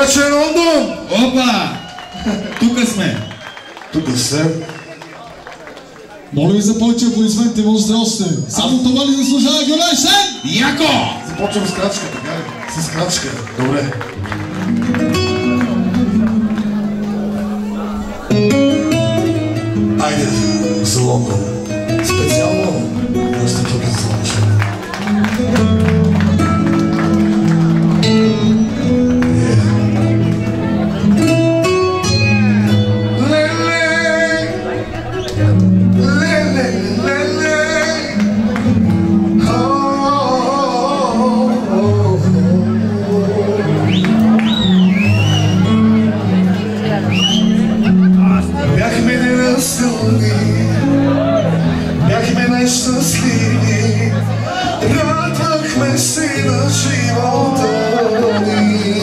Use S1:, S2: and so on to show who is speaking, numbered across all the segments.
S1: Вече Лондон!
S2: Опа! Тука сме!
S1: Тук сте.
S3: Моля ви за повече аплодисменти, здрасте! Само това ли заслужава Гюлай Сен?
S2: Яко!
S1: Започвам с крачка, така ли? С крачка. Добре. Айде за Лондон. Специално да сте тук за слънче. Бяхме най-щастливи, радвахме се на живота ни.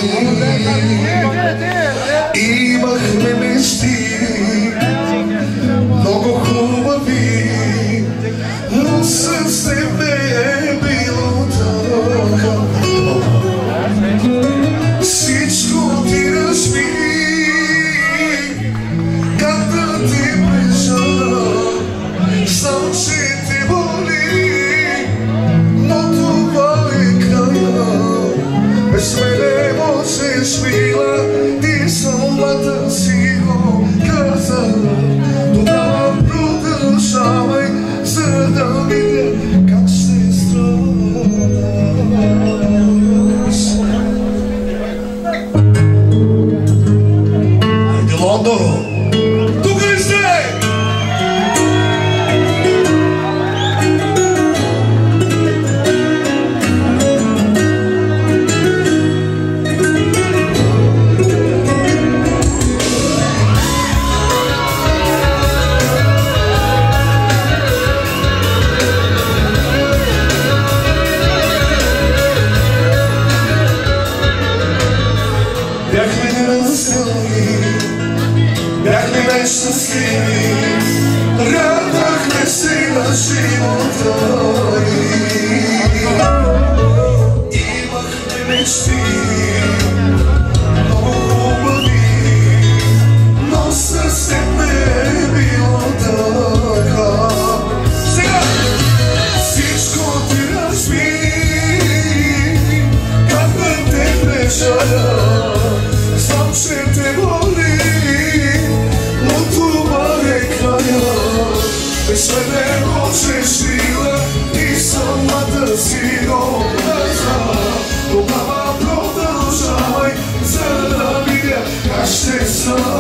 S1: Имахме мечти, много хубави, но с тебе е било така. Всичко ти разби, как да ти знам, че те боли, но това е края. Без мене можеш, мила, ти самата си го каза. Тогава продължавай, за да видя как ще страдаш. Айде, Лондон! Тук ли сте? Бяхме неразделни, бяхме най-щастливи, радвахме се на живота ни. Имахме мечти, много хубави, но с тебе е било така. Сега всичко ти разби, как да те прежаля. Знам, че те боли, но това е края. Без мене можеш, мила, и самата си го каза. Тогава продължавай, за да видя как ще страдаш.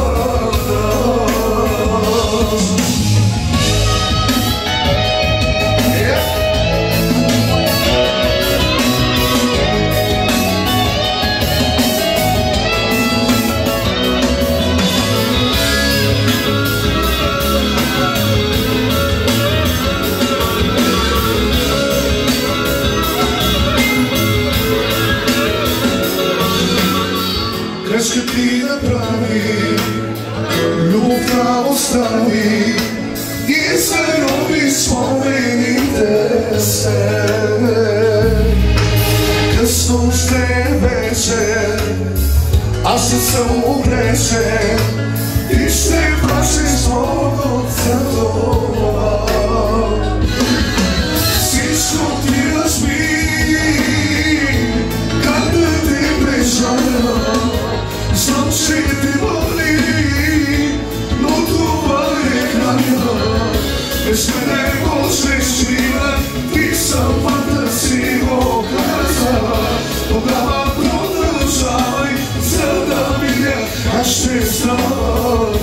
S1: Грешка ти направи, любовта остави и зароби спомените се. Късно ще вече, аз не съм огрешен, ти ще плащаш много за това. Всичко ти разби, как да те прежаля. Знам, че те боли, но това е края. Без мене можеш, мила, ти самата си го каза. Тогава продължавай, за да видя как ще страдаш.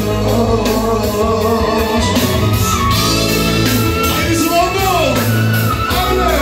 S1: Айде за Лондон! Айде!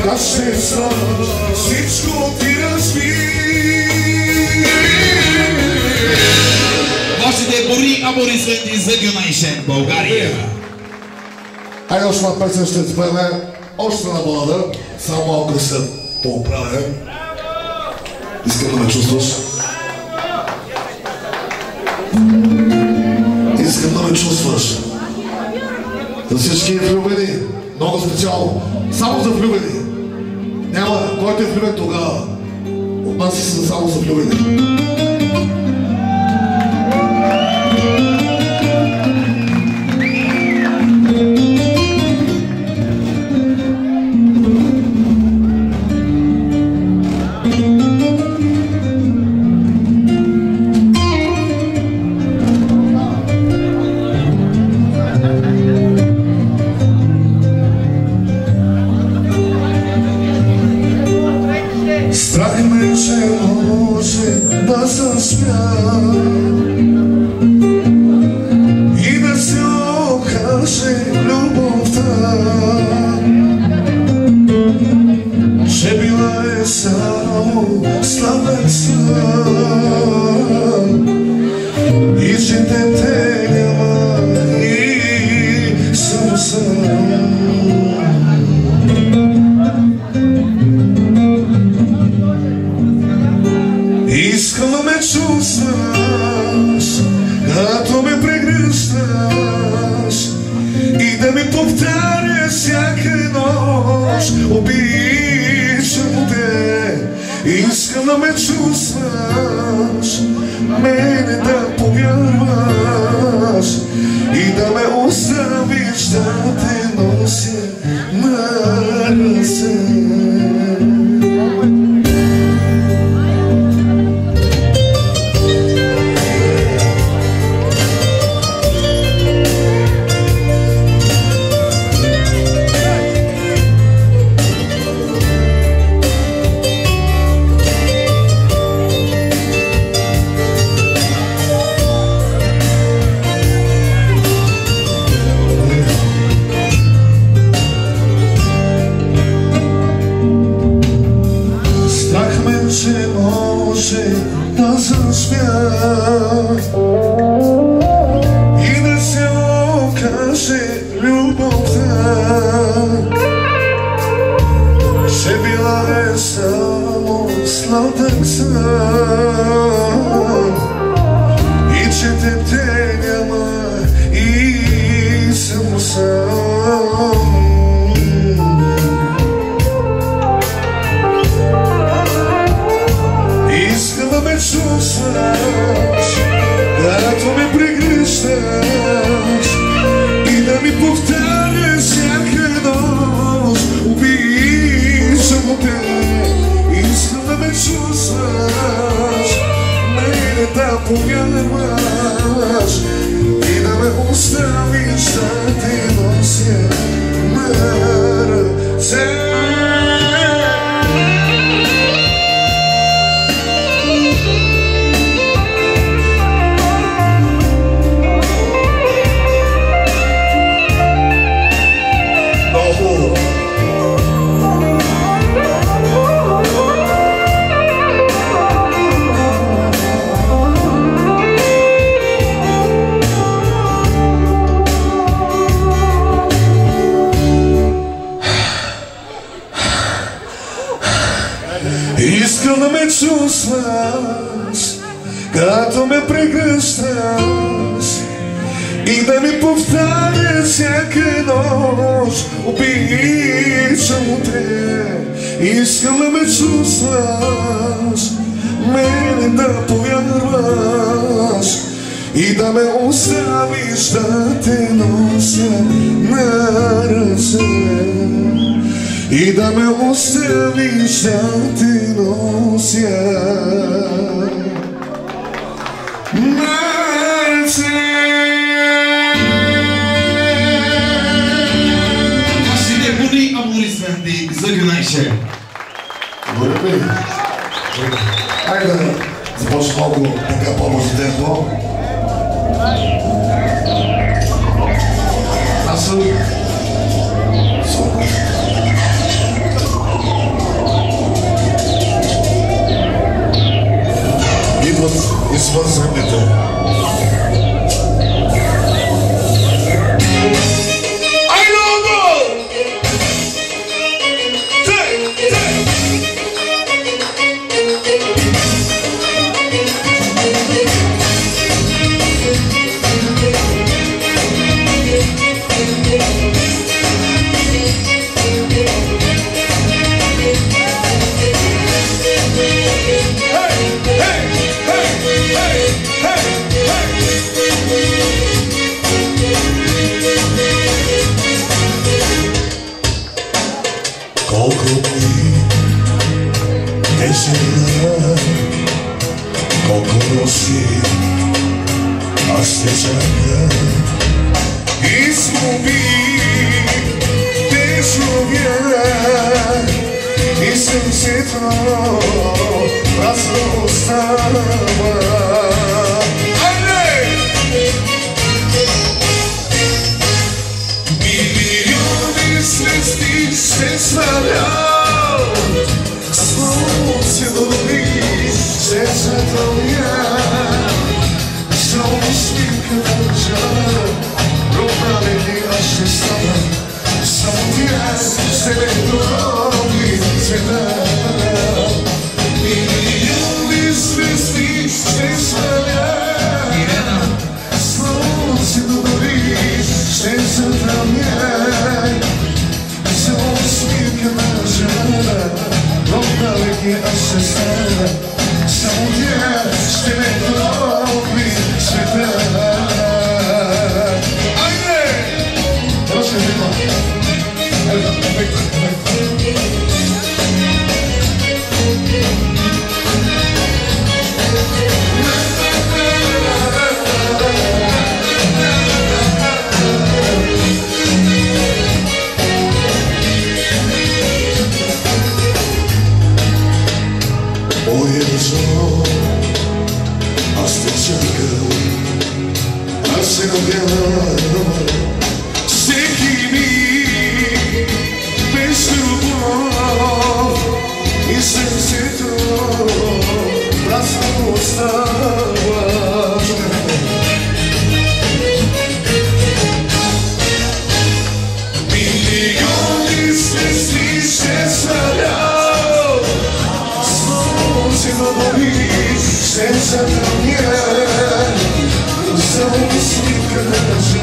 S1: как ще станеш, всичко ти разби.
S2: Вашите бори аборисменти за Юнайшен България.
S1: Айде още една песен ще спеме, още една балада, само малко се поправим. Искам да ме чувстваш. Искам да ме чувстваш. За всички влюбени, много специално, само за влюбени. Няма, който е влюбен тогава. От нас са само за влюбени.
S4: Страх ме, че може да заспя и да се окаже любовта, че била е само слабен сън и че те няма и само сън. Искам да ме чувстваш, като ме прегръщаш и да ми повтаряш всяка нощ. Обичам те, искам да ме чувстваш, мене да повярваш и да ме оставиш да те нося на ръце. Че може да заспя и да се окаже любовта, че била е само сладък сън и че те няма и само сън. Искам да ме чувстваш, като ме прегръщаш и да ми повтаряш всяка нощ. Обичам те, искам да ме чувстваш, мене да повярваш и да ме оставиш да те нося на ръце. Искам да ме чувстваш, като ме прегръщаш и да ми повтаряш всяка нощ. Обичам те, искам да ме чувстваш, мене да повярваш и да ме оставиш да те нося на ръце. И да ме оставиш да те нося на ръце.
S2: Вашите бори аборисменти за Юнайшен.
S1: Добре ли? Айде да започнем малко така по-бързо темпо. Аз съм...
S4: Изгуби човек и сърцето празно остава. Милиони звезди се свалял, слънце дори се затъмня. Само усмивка държа, ровна ли аз ще стана. Само тя се ме дроби цвета. Милиони звезди се сваля, слънцето дори ще затъмня. Само усмивка държа, ровна ли аз ще стана. Само тя ще ме дроби цвета. Аз те чакам, аз се надявам. Всеки миг без любов и сърцето празно остава. Милиони звезди се свалят, слънцето дори се затъмня. Само усмивка държа,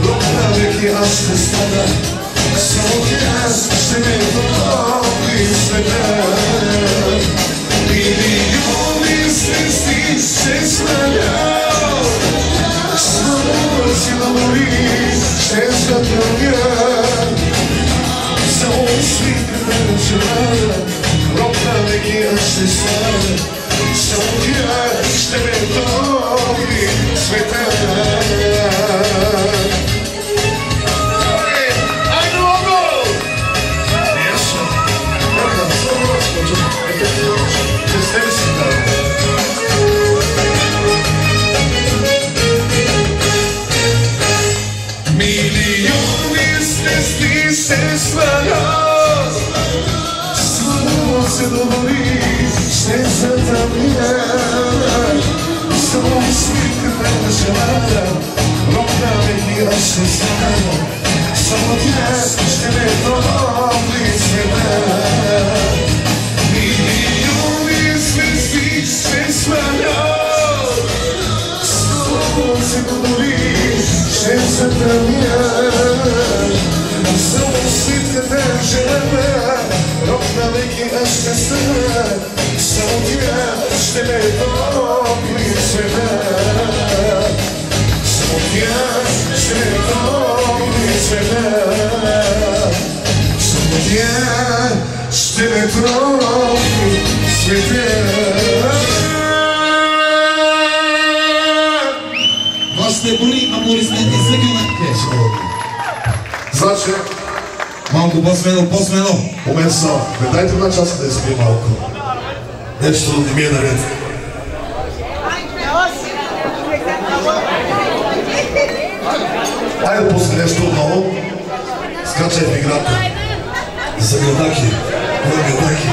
S4: ровна веки аз ще стана. Само тя ще ме дроби света. Милиони звезди се свалят, слънцето дори се затъмня. Само усмивка държа, ровна веки аз ще стана. Само тя ще ме дроби света. Милиони звезди се свалят, слънцето дори ще затъмня. Само усмивка държа, ровна веки аз ще стана. Само тя ще ме дроби света. Милиони звезди се свалят, слънцето дори ще затъмня. Само усмивка държа, ровна веки аз ще стана. Само тя ще ме дроби света. Само тя ще ме дроби света. Само тя ще ме дроби света.
S2: Вашите боли, аплодисменти за Гюнатке.
S1: Значи,
S2: Малко по-смело, по-смело.
S1: момент са, не дайте една част да изпи малко. Нещо не ми е наред. Хайде пусни нещо отново. Скачай в играта. За гърдаки. За гърдаки.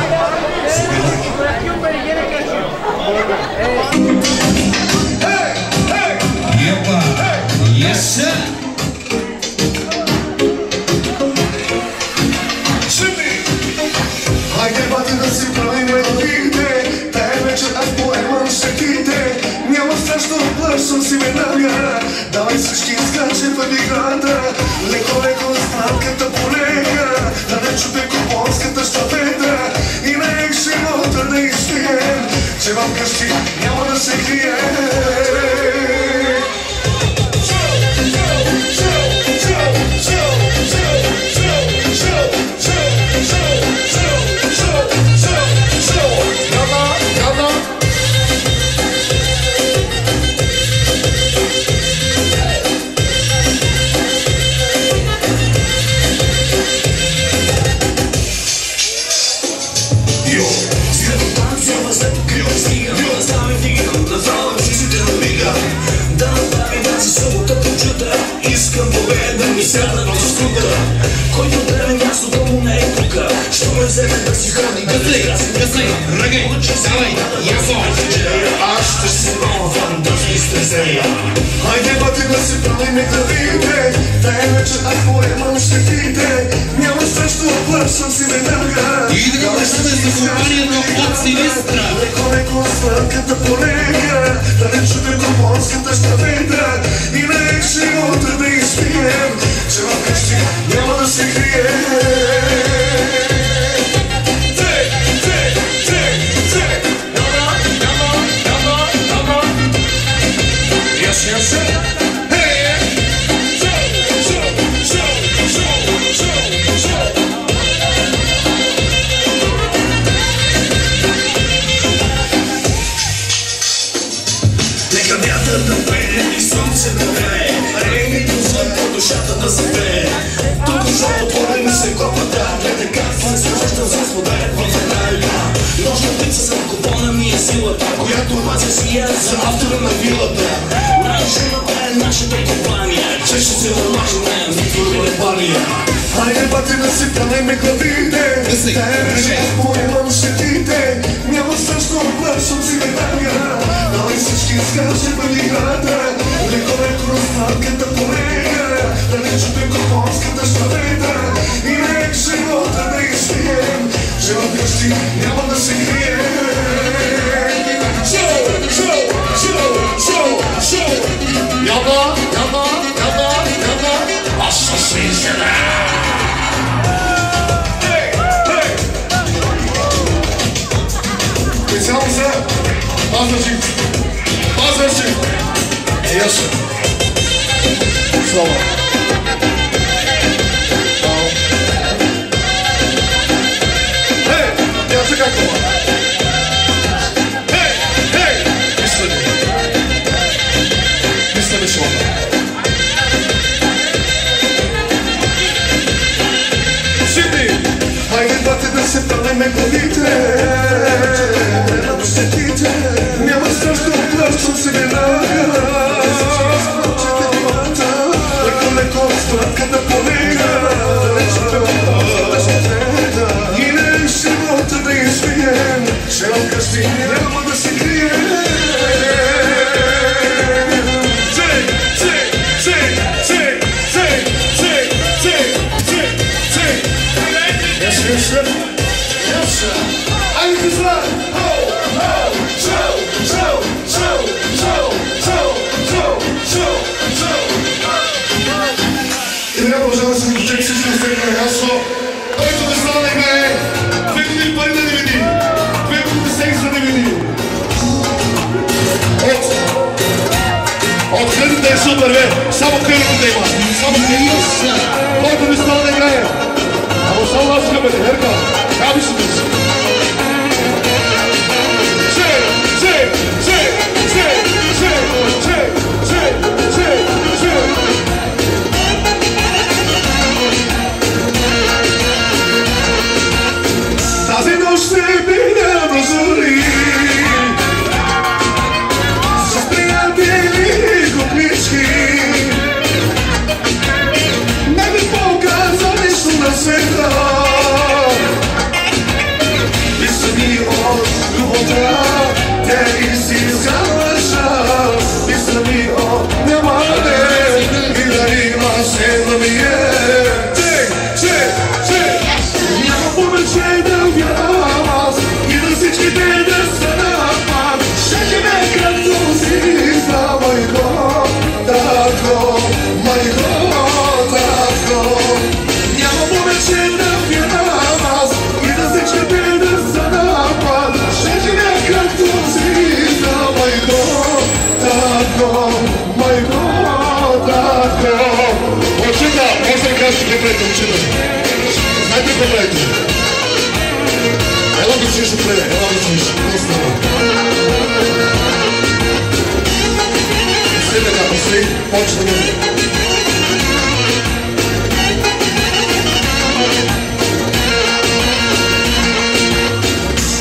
S1: За гърдаки.
S2: Епа! Еса!
S4: Хайде, бати, да си правим мелодиите. Тая вечер аз поемам щетите. Няма страшно, плащам си веднага. Давай всички изкачим в играта. Леко-леко сладката полека. Да не чуде купонската щафета. И на екшенота да изпием, че в къщи няма да се крие. друга. Който древен мястото му не е тука. Що ме вземе да си храни
S2: Гъсай, ръгай, давай, яко.
S4: Аз ще си пробвам да ви стрезея. Хайде бати да си правиме главите. Тая вечер ако поемам щетите. Няма страшно оплашам си веднага.
S2: И да го връщаме за компанията от Силистра.
S4: Леко сладката полека. Да не чуем до морската щавета. И на живота да изпием. Че в къщи няма да се крием. Нека вятър да пее и слънце да грее, рейните звън по душата да запее. Тук защото отворени се копата, гледай как се среща за споделят в една една. Нощна пица за купона ми е силата, която обаче си я за автора на вилата. Най-шумата е нашата компания, че ще се намажем в Фурбалия. Хайде бати да си правиме главите, тая вече поемам щетите. Няма страшно оплашам си веднага. Давай всички скаже бъдигата. Леко разпадката полека. Да не чупим купонската щавета. И нека живота да изпием. Че в къщи няма да се крием. Шоу, шоу, шоу, шоу, шоу. Няма. Аз ще се изяда.
S1: Специално за Пазарчик. Яша. Слава. Яша как това? Мисля ли шоу? Сиди!
S4: Хайде бате да се правиме главите. Няма страшно оплашам се веднага. Леко сладката полека. И не живота да изпием. Че в къщи няма да се крием.
S1: Айде казва! И не може да се дочек всички остегна ясно. Който не става да играе 2 години пари да не види. 2 години секс да не види. От храните е супер, бе! Само храните да има! Само храните! Който не става да играе! Ама само аз ще бъде, Ерка! Хаби се да си!
S4: Тази нощ ще биня до зори. С приятели и купнички. Не ви показва нищо на света. И сами от любовта, те истинска лъжа. И сами от нямане, и да има седна ми е. Няма повече да вярвам аз и да всичките да са напад. Ще ме както си за майко, татко, майко, татко. Няма повече да вярвам аз и да всичките да са напад. Ще ме както си за майко, татко, майко, татко.
S1: Очита, може да кажеш какво правите, очита. Знаете какво правите? Ела да чуеш отпреде, ела да чуеш. Не става. След така, после, почва да бъде.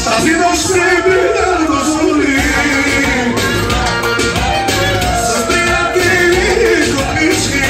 S4: Тази нощ се биня до зори. С приятели и купнички.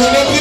S2: не